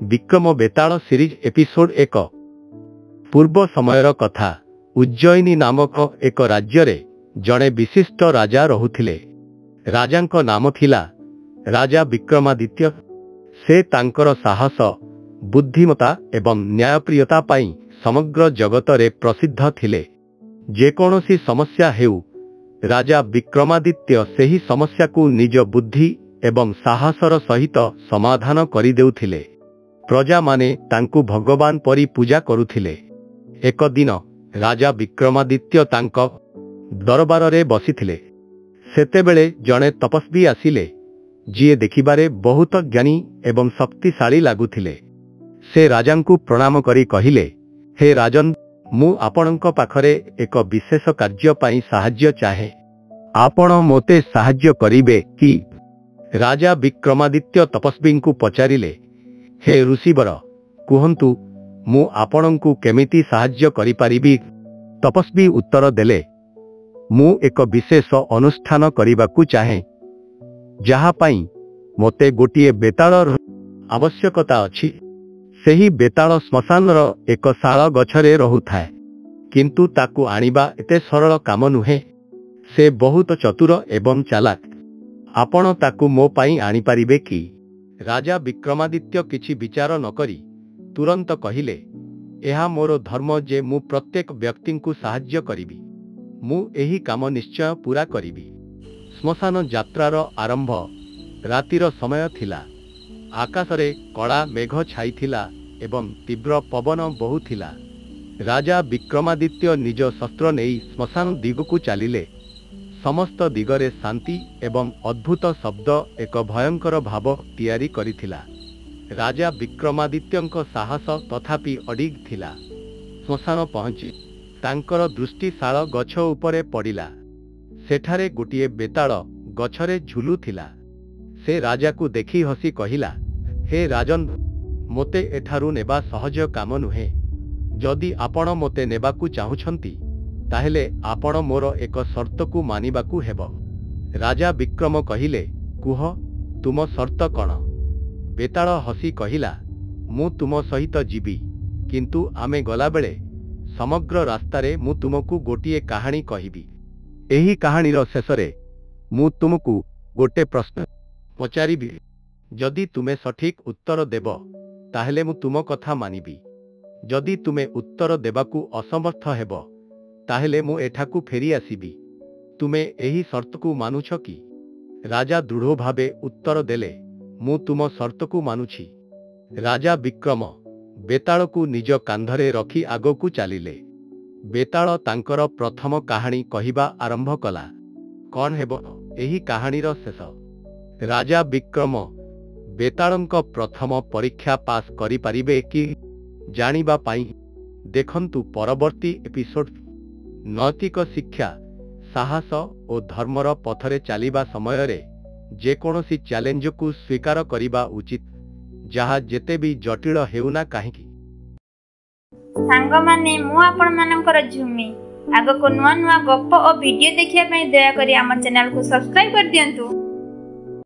विक्रम बेताल series episode 1। पूर्व समयर कथा। उज्जयिनी नामक एक राज्य रे जड़े विशिष्ट राजा रहुथिले। राजांको नाम थिला राजा विक्रमादित्य। से तांकर साहस, बुद्धिमता एवं न्यायप्रियता पाई समग्र जगत रे प्रसिद्ध थिले। जेकोनोसी समस्या हेउ राजा विक्रमादित्य सेही समस्या को निज बुद्धि एवं साहसर सहित समाधान करि देउथिले। प्रजा माने तांकु भगवान परी पूजा करुथिले। एक दिन राजा विक्रमादित्य तांक दरबार रे बसिथिले। सेतेबेले जड़े तपस्वी आसिले, जिए देखिबारे बहुत ज्ञानी एवं शक्तिशाली लागुथिले। से राजांकु प्रणाम करी कहिले, हे राजन, मु आपणଙ୍କ पाखरे एक विशेष कार्य पाई साहाय्य चाहे। आपण मोते साहाय्य करिवे कि? राजा विक्रमादित्य तपस्वी को पचारिले, हे ऋषिवर, कुहंतु मु आपणଙ୍କୁ केमिति साहाय्य करि पारिबि? तपस्वी उत्तर देले, मु एक विशेष अनुष्ठान करिबाकु चाहे, जहा पाई मोते गोटिए बेताळर आवश्यकता अछि। सेही बेताळ श्मशानर एक शाल गछरे रहुथाए, किंतु ताकु आनिबा एते सरल काम नुहे। से बहुत चतुर एवं चालाक। आपण ताकु मो पाई आनि पारिबे कि? राजा विक्रमादित्य किछि विचार न करी तुरंत कहिले, एहा मोर धर्म जे मु प्रत्येक व्यक्ति को साहाय्य करिबि। मु एही काम निश्चय पूरा करिबि। श्मशान यात्रार आरंभ रातिर समय थिला। आकाशरे कड़ा मेघ छाईथिला एवं तीव्र पवन बहुथिला। राजा विक्रमादित्य निज शस्त्र नेई श्मशान दिगकु चालिले। समस्त दिगरे शांति एवं अद्भुत शब्द एक भयंकर भाव तैयारी करिथिला। राजा विक्रमादित्यंक साहस तथापि अडिग थिला। श्मशान पहुंची तांकर दृष्टि शाल गछ उपरे पड़िला। सेठारे गोटिए बेताळ गछरे झुलुथिला। से राजा को देखी हसी कहिला, हे राजन, मोते एठारु नेबा सहज काम नुहे। जदि आपण मोते नेबाकु चाहुछंती ताहेले आपण मोर एक शर्त को मानिबाकु हेब। राजा विक्रम कहिले, कुह, तुम शर्त कण? बेताळ हसी कहिला, मु तुम सहित जीवी, किंतु आमे गला बेले समग्र रास्तारे मु तुमको गोटिए कहानी कहिबी। एही कहानीर शेषरे मु तुमको गोटे प्रश्न पचारिबी। जदि तुमे सठिक उत्तर देब ताहेले मु तुम कथा मानिबी। जदि तुमे उत्तर देबाकू असमर्थ हेब ताहेले मु एठाकू फेरी आसीबी। तुमे एही शर्त को मानुछ कि? राजा दृढ़ भावे उत्तर देले, मु तुम शर्त को मानुछि। राजा विक्रम बेताळ को निज कांधरे रखी आगकू चालिले। बेताळ तांकर प्रथम कहानी कहिबा आरंभ कला। कौन हेब एही कहानीर शेष? राजा विक्रम बेताळंक प्रथम परीक्षा पास करि पारिबे कि जानिबा पाई देखंतु परवर्ती एपिसोड। नैतिक शिक्षा, साहस और धर्मर पथरे चलिबा समय रे जेकोनोसी चैलेंज को स्वीकार करिबा उचित, जहा जेते भी जटिल हेउना काहेकि। सांग माने मु आपण मानकर झुमी आगो को नुआ नुआ गप्प और वीडियो देखिया पई दया करी हमर चैनल को सब्सक्राइब कर दियंतु।